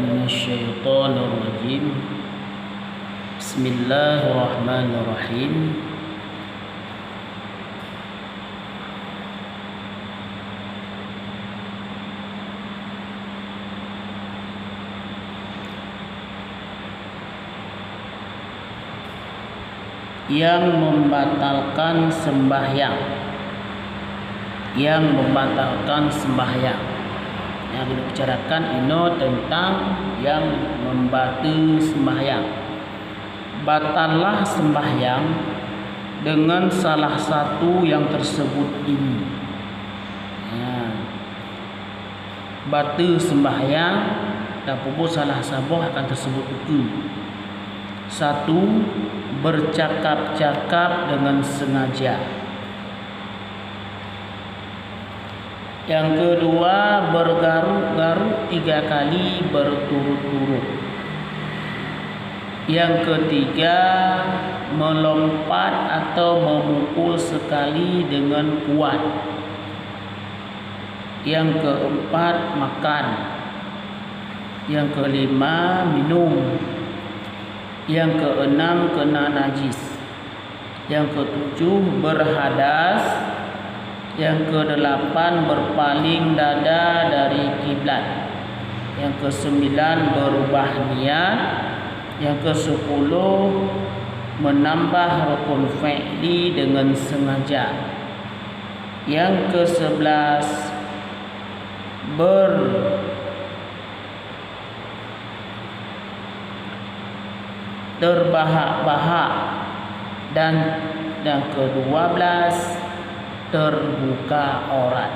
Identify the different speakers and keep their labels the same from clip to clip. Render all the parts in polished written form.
Speaker 1: minasyaitonirrajim. Bismillahirrahmanirrahim. Yang membatalkan sembahyang. Yang kita bicarakan ini tentang yang membatal sembahyang. Batallah sembahyang dengan salah satu yang tersebut ini. Batal sembahyang dan pupuk salah sabuh akan tersebut itu. Satu, bercakap-cakap dengan sengaja. Yang kedua, bergaruk-garuk 3 kali berturut-turut. Yang ketiga, melompat atau memukul sekali dengan kuat. Yang keempat, makan. Yang kelima, minum. Yang keenam, kena najis. Yang ketujuh, berhadas. Yang kedelapan, berpaling dada dari kiblat. Yang kesembilan, berubah niat. Yang kesepuluh, menambah rukun fi'li dengan sengaja. Yang ke-11, terbahak-bahak. Dan yang ke-12, terbuka aurat.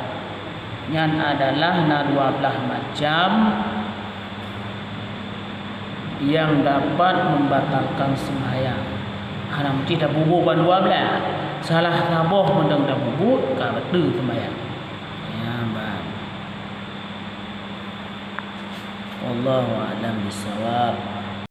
Speaker 1: Yang adalah 12 macam yang dapat membatalkan sembahyang. Mesti dah bubuk ban 12. Salah sabuh mendang dah bubuk ka betul sembahyang. Ya, bang. Wallahu a'lam bissawab.